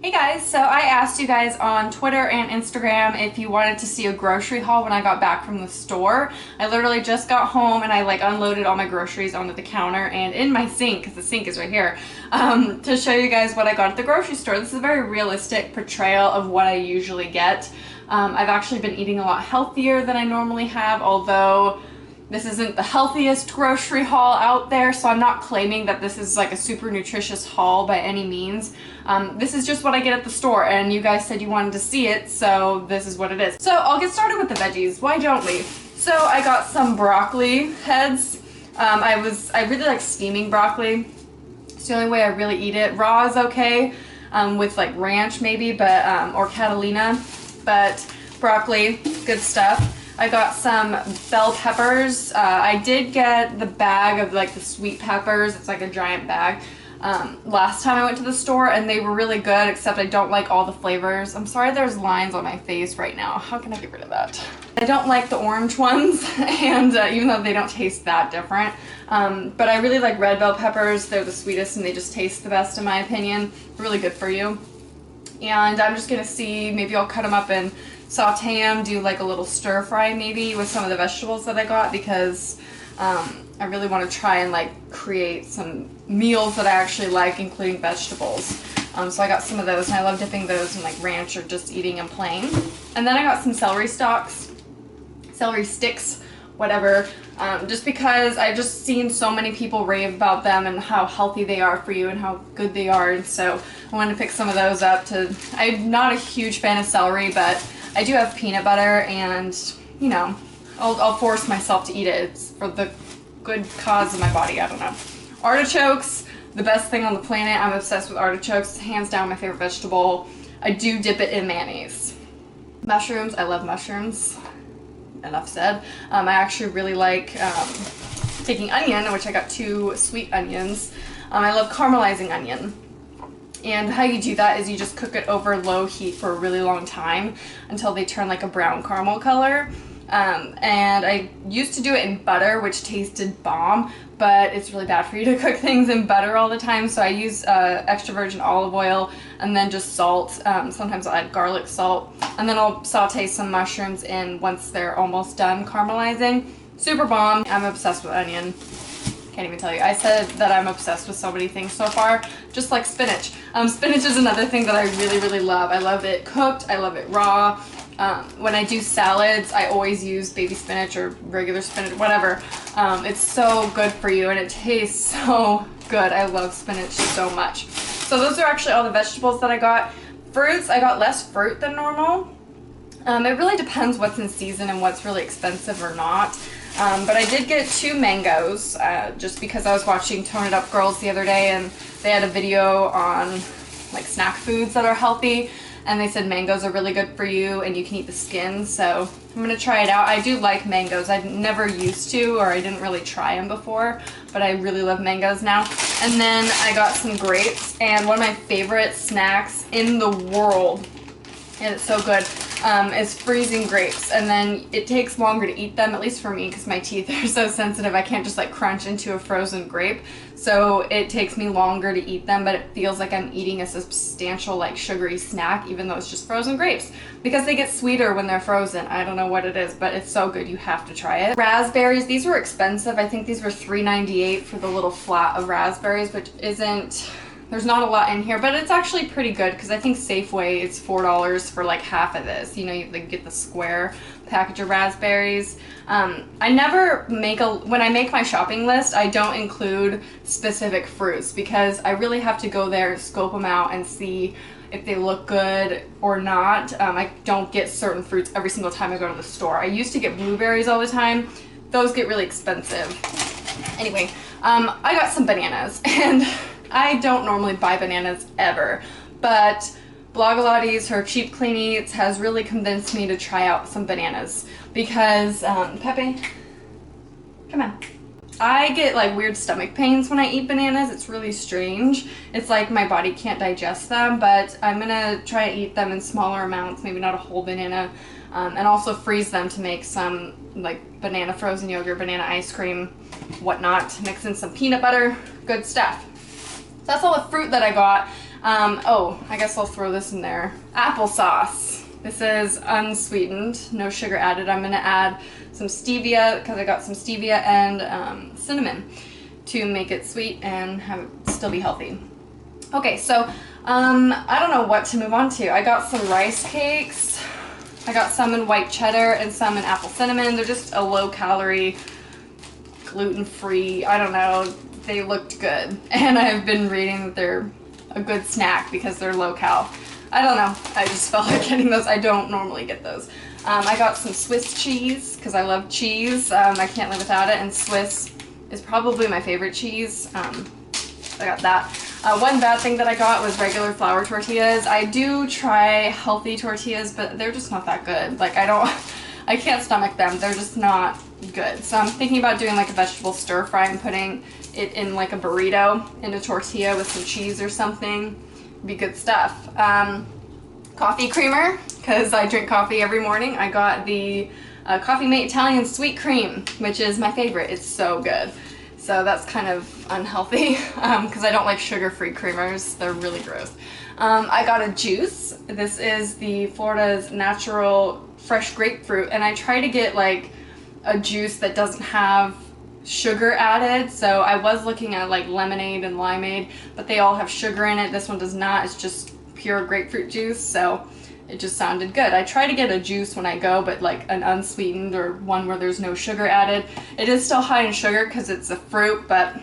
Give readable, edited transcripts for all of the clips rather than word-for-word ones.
Hey guys, so I asked you guys on Twitter and Instagram if you wanted to see a grocery haul when I got back from the store. I literally just got home and I unloaded all my groceries onto the counter and in my sink, because the sink is right here, to show you guys what I got at the grocery store. This is a very realistic portrayal of what I usually get. I've actually been eating a lot healthier than I normally have, although this isn't the healthiest grocery haul out there, so I'm not claiming that this is like a super nutritious haul by any means. This is just what I get at the store, and you guys said you wanted to see it, so this is what it is. So I'll get started with the veggies. Why don't we? So I got some broccoli heads. I really like steaming broccoli. It's the only way I really eat it. Raw is okay, with like ranch maybe, but or Catalina, but broccoli, good stuff. I got some bell peppers. I did get the bag of like the sweet peppers. It's like a giant bag. Last time I went to the store and they were really good, except I don't like all the flavors. I'm sorry there's lines on my face right now. How can I get rid of that? I don't like the orange ones, and even though they don't taste that different. But I really like red bell peppers. They're the sweetest and they just taste the best in my opinion. Really good for you. And I'm just gonna see, maybe I'll cut them up and saute them, do like a little stir fry maybe with some of the vegetables that I got, because I really want to try and like create some meals that I actually like, including vegetables. So I got some of those, and I love dipping those in like ranch or just eating them plain. And then I got some celery stalks, celery sticks, whatever, just because I've just seen so many people rave about them and how healthy they are for you and how good they are, and so I wanted to pick some of those up. I'm not a huge fan of celery, but I do have peanut butter, and you know, I'll force myself to eat it. It's for the good cause of my body, I don't know. Artichokes, the best thing on the planet. I'm obsessed with artichokes. It's hands down my favorite vegetable. I do dip it in mayonnaise. Mushrooms, I love mushrooms. Enough said. I actually really like taking onion, which I got 2 sweet onions. I love caramelizing onion. And how you do that is you just cook it over low heat for a really long time until they turn like a brown caramel color. And I used to do it in butter, which tasted bomb, but it's really bad for you to cook things in butter all the time. So I use extra virgin olive oil and then just salt. Sometimes I'll add garlic salt, and then I'll saute some mushrooms in once they're almost done caramelizing. Super bomb. I'm obsessed with onion. Can't even tell you. I said that I'm obsessed with so many things so far, just like spinach. Spinach is another thing that I really, really love. I love it cooked. I love it raw. When I do salads, I always use baby spinach or regular spinach, whatever. It's so good for you, and it tastes so good. I love spinach so much. So those are actually all the vegetables that I got. Fruits, I got less fruit than normal. It really depends what's in season and what's really expensive or not. But I did get 2 mangoes, just because I was watching Tone It Up Girls the other day, and they had a video on like snack foods that are healthy, and they said mangoes are really good for you and you can eat the skin, so I'm gonna try it out. I do like mangoes. I never used to, or I didn't really try them before, but I really love mangoes now. And then I got some grapes, and one of my favorite snacks in the world, and it's so good, is freezing grapes. And then it takes longer to eat them, at least for me, because my teeth are so sensitive. I can't just like crunch into a frozen grape, so it takes me longer to eat them, but it feels like I'm eating a substantial like sugary snack, even though it's just frozen grapes, because they get sweeter when they're frozen. I don't know what it is, but it's so good. You have to try it. Raspberries, these were expensive. I think these were $3.98 for the little flat of raspberries, which isn't, there's not a lot in here, but it's actually pretty good, because I think Safeway is $4 for like half of this. You know, you get the square package of raspberries. I never make when I make my shopping list, I don't include specific fruits, because I really have to go there, scope them out, and see if they look good or not. I don't get certain fruits every single time I go to the store. I used to get blueberries all the time. Those get really expensive. Anyway, I got some bananas, and I don't normally buy bananas ever, but Blogilates, her cheap clean eats, has really convinced me to try out some bananas, because Pepe, come on. I get like weird stomach pains when I eat bananas. It's really strange. It's like my body can't digest them, but I'm gonna try to eat them in smaller amounts, maybe not a whole banana, and also freeze them to make some like banana frozen yogurt, banana ice cream, whatnot. Mix in some peanut butter, good stuff. So that's all the fruit that I got. Oh, I guess I'll throw this in there. Applesauce. This is unsweetened, no sugar added. I'm gonna add some stevia because I got some stevia and cinnamon to make it sweet and have it still be healthy. Okay, so I don't know what to move on to. I got some rice cakes. I got some in white cheddar and some in apple cinnamon. They're just a low calorie, gluten-free, I don't know, they looked good. And I've been reading that they're a good snack because they're low cal. I don't know, I just felt like getting those. I don't normally get those. I got some Swiss cheese because I love cheese. I can't live without it, and Swiss is probably my favorite cheese. I got that. One bad thing that I got was regular flour tortillas. I do try healthy tortillas, but they're just not that good. Like I can't stomach them. They're just not good. So I'm thinking about doing like a vegetable stir fry and putting it in like a burrito in a tortilla with some cheese or something. Be good stuff. Coffee creamer, because I drink coffee every morning. I got the Coffee Mate Italian Sweet Cream, which is my favorite. It's so good. So that's kind of unhealthy because I don't like sugar-free creamers. They're really gross. I got a juice. This is the Florida's Natural Fresh Grapefruit, and I try to get like a juice that doesn't have sugar added. So I was looking at like lemonade and limeade, but they all have sugar in it. This one does not. It's just pure grapefruit juice, so it just sounded good. I try to get a juice when I go, but like an unsweetened or one where there's no sugar added. It is still high in sugar because it's a fruit, but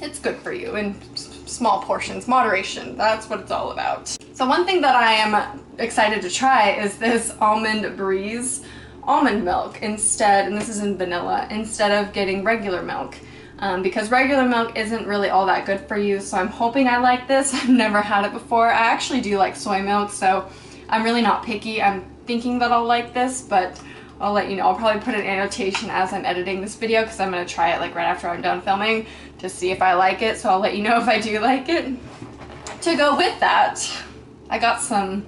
it's good for you in small portions. Moderation, that's what it's all about. So one thing that I am excited to try is this Almond Breeze almond milk instead, and this is in vanilla, instead of getting regular milk. Because regular milk isn't really all that good for you, so I'm hoping I like this. I've never had it before. I actually do like soy milk, so I'm really not picky. I'm thinking that I'll like this, but I'll let you know. I'll probably put an annotation as I'm editing this video because I'm going to try it like right after I'm done filming to see if I like it, so I'll let you know if I do like it. To go with that, I got some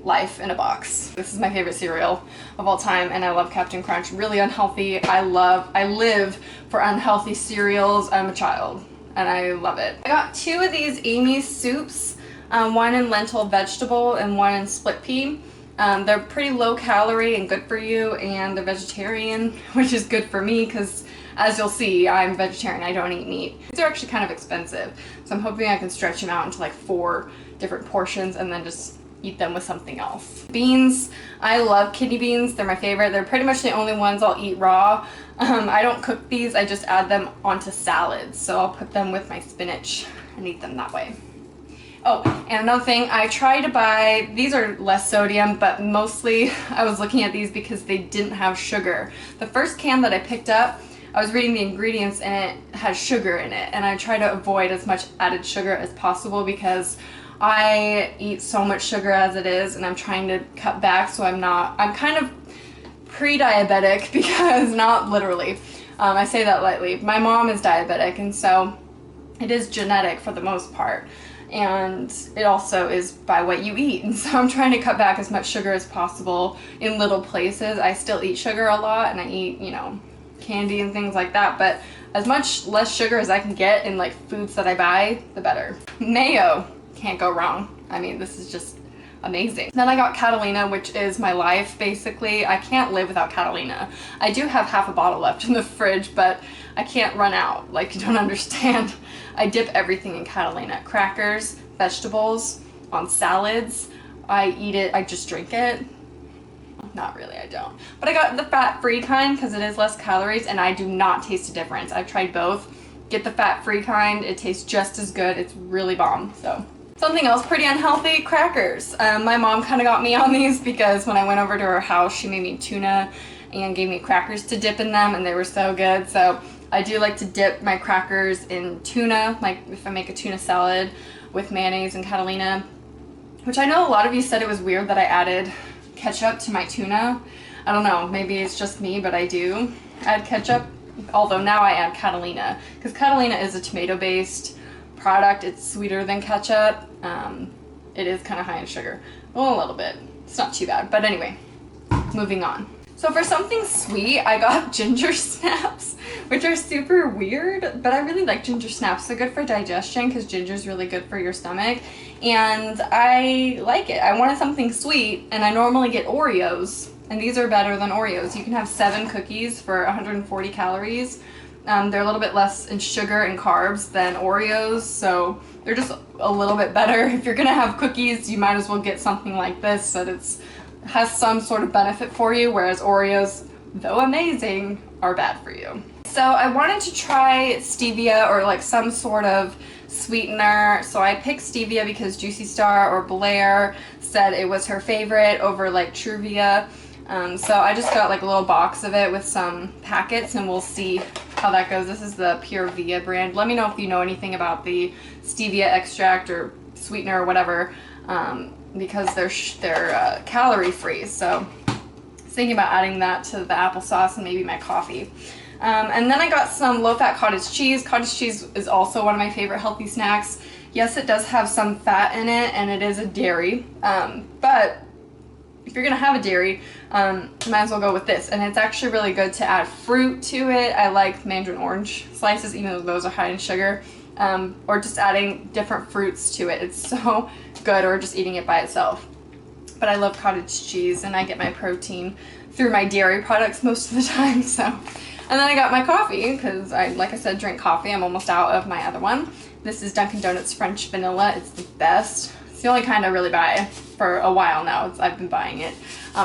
Life in a box. This is my favorite cereal of all time, and I love Captain Crunch. Really unhealthy. I live for unhealthy cereals. I'm a child and I love it. I got two of these Amy's soups, one in lentil vegetable and one in split pea. They're pretty low calorie and good for you, and they're vegetarian, which is good for me because as you'll see, I'm vegetarian. I don't eat meat. These are actually kind of expensive, so I'm hoping I can stretch them out into like 4 different portions and then just eat them with something else. Beans, I love kidney beans. They're my favorite. They're pretty much the only ones I'll eat raw. I don't cook these. I just add them onto salads. So I'll put them with my spinach and eat them that way. Oh, and another thing, I try to buy, these are less sodium, but mostly I was looking at these because they didn't have sugar. The first can that I picked up, I was reading the ingredients and it has sugar in it. And I try to avoid as much added sugar as possible because I eat so much sugar as it is, and I'm trying to cut back, so I'm kind of pre-diabetic because, not literally, I say that lightly. My mom is diabetic, and so it is genetic for the most part, and it also is by what you eat, and so I'm trying to cut back as much sugar as possible in little places. I still eat sugar a lot, and I eat, you know, candy and things like that, but as much less sugar as I can get in like foods that I buy, the better. Mayo. Can't go wrong. I mean, this is just amazing. Then I got Catalina, which is my life, basically. I can't live without Catalina. I do have half a bottle left in the fridge, but I can't run out. Like, you don't understand. I dip everything in Catalina. Crackers, vegetables, on salads. I eat it, I just drink it. Not really, I don't. But I got the fat-free kind because it is less calories, and I do not taste a difference. I've tried both. Get the fat-free kind. It tastes just as good. It's really bomb, so. Something else pretty unhealthy, crackers. My mom kind of got me on these because when I went over to her house, she made me tuna and gave me crackers to dip in them, and they were so good. So I do like to dip my crackers in tuna, like if I make a tuna salad with mayonnaise and Catalina, which I know a lot of you said it was weird that I added ketchup to my tuna. I don't know, maybe it's just me, but I do add ketchup, although now I add Catalina because Catalina is a tomato-based product. It's sweeter than ketchup. It is kind of high in sugar. Well, a little bit. It's not too bad. But anyway, moving on. So for something sweet, I got ginger snaps, which are super weird, but I really like ginger snaps. They're good for digestion because ginger is really good for your stomach, and I like it. I wanted something sweet, and I normally get Oreos, and these are better than Oreos. You can have 7 cookies for 140 calories. They're a little bit less in sugar and carbs than Oreos, so they're just a little bit better. If you're gonna have cookies, you might as well get something like this so that has some sort of benefit for you, whereas Oreos, though amazing, are bad for you. So I wanted to try stevia or like some sort of sweetener, so I picked stevia because Juicy Star or Blair said it was her favorite over like Truvia. So I just got like a little box of it with some packets, and we'll see how that goes. This is the Pure Via brand. Let me know if you know anything about the stevia extract or sweetener or whatever, because they're calorie free. So I was thinking about adding that to the applesauce and maybe my coffee. And then I got some low-fat cottage cheese. Cottage cheese is also one of my favorite healthy snacks. Yes, it does have some fat in it, and it is a dairy, but if you're gonna have a dairy, might as well go with this. And it's actually really good to add fruit to it. I like mandarin orange slices, even though those are high in sugar, or just adding different fruits to it. It's so good, or just eating it by itself. But I love cottage cheese, and I get my protein through my dairy products most of the time. So, and then I got my coffee because like I said, drink coffee. I'm almost out of my other one. This is Dunkin' Donuts French Vanilla. It's the best. It's the only kind I really buy for a while now. I've been buying it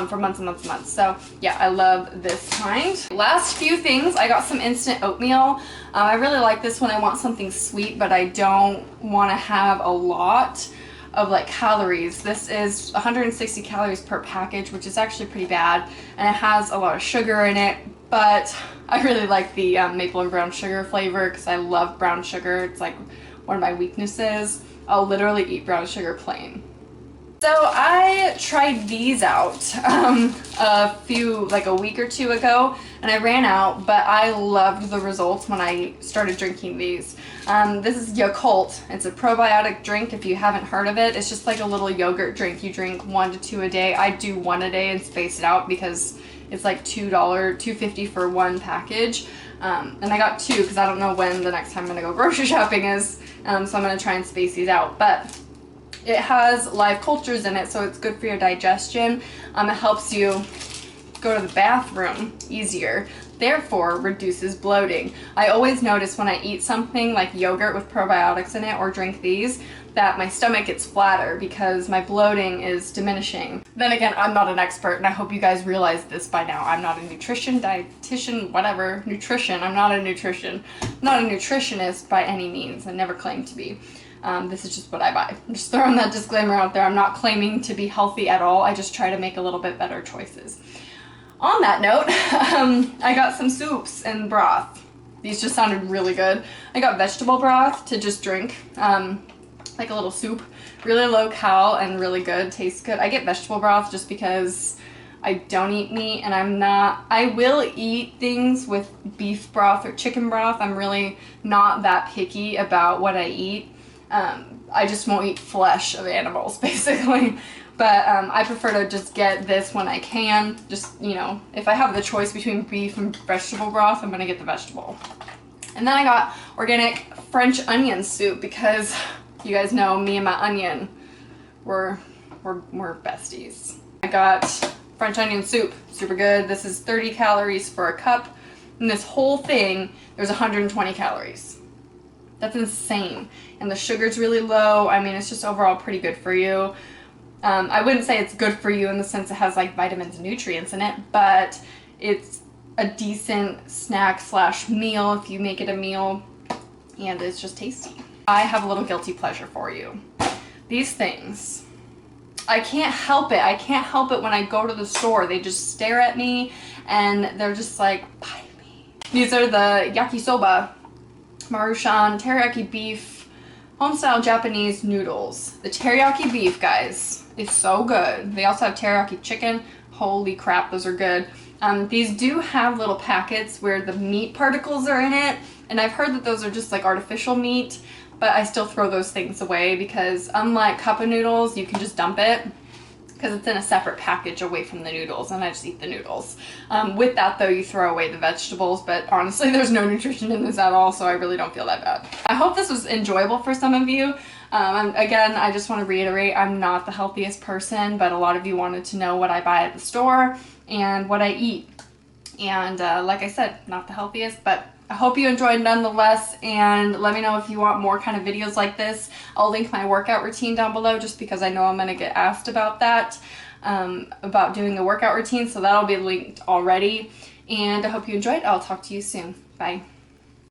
for months and months and months. So yeah, I love this kind. Last few things, I got some instant oatmeal. I really like this one. I want something sweet, but I don't want to have a lot of like calories. This is 160 calories per package, which is actually pretty bad, and it has a lot of sugar in it, but I really like the maple and brown sugar flavor because I love brown sugar. It's like one of my weaknesses. I'll literally eat brown sugar plain. So I tried these out like a week or two ago, and I ran out, but I loved the results when I started drinking these. This is Yakult. It's a probiotic drink if you haven't heard of it. It's just like a little yogurt drink. You drink 1 to 2 a day. I do 1 a day and space it out because it's like $2.50 for 1 package. And I got 2 because I don't know when the next time I'm gonna go grocery shopping is. So I'm gonna try and space these out. But it has live cultures in it, so it's good for your digestion. It helps you go to the bathroom easier, therefore reduces bloating. I always notice when I eat something like yogurt with probiotics in it or drink these, that my stomach gets flatter because my bloating is diminishing. Then again, I'm not an expert, and I hope you guys realize this by now. I'm not a dietitian, whatever, nutrition. I'm not a nutritionist by any means. I never claimed to be. This is just what I buy. I'm just throwing that disclaimer out there. I'm not claiming to be healthy at all. I just try to make a little bit better choices. On that note, I got some soups and broth. These just sounded really good. I got vegetable broth to just drink, like a little soup. Really low cal and really good, tastes good. I get vegetable broth just because I don't eat meat, and I will eat things with beef broth or chicken broth. I'm really not that picky about what I eat. I just won't eat flesh of animals, basically. But I prefer to just get this when I can. Just, you know, if I have the choice between beef and vegetable broth, I'm gonna get the vegetable. And then I got organic French onion soup because you guys know me and my onion, we're besties. I got French onion soup, super good. This is 30 calories for a cup. And this whole thing, there's 120 calories. That's insane. And the sugar's really low. I mean, it's just overall pretty good for you. I wouldn't say it's good for you in the sense it has like vitamins and nutrients in it, but it's a decent snack slash meal if you make it a meal, and it's just tasty. I have a little guilty pleasure for you. These things, I can't help it. I can't help it when I go to the store. They just stare at me and they're just like, buy me. These are the yakisoba, Maruchan, teriyaki beef, homestyle Japanese noodles. The teriyaki beef, guys, is so good. They also have teriyaki chicken. Holy crap, those are good. These do have little packets where the meat particles are in it, and I've heard that those are just like artificial meat, but I still throw those things away because unlike cup of noodles, you can just dump it. because it's in a separate package away from the noodles, and I just eat the noodles. With that though, you throw away the vegetables, but honestly there's no nutrition in this at all, so I really don't feel that bad. I hope this was enjoyable for some of you. Again, I just want to reiterate, I'm not the healthiest person, but a lot of you wanted to know what I buy at the store and what I eat. And like I said, not the healthiest, but I hope you enjoyed nonetheless, and let me know if you want more kind of videos like this. I'll link my workout routine down below just because I know I'm going to get asked about that, about doing a workout routine, so that'll be linked already. And I hope you enjoyed. I'll talk to you soon. Bye.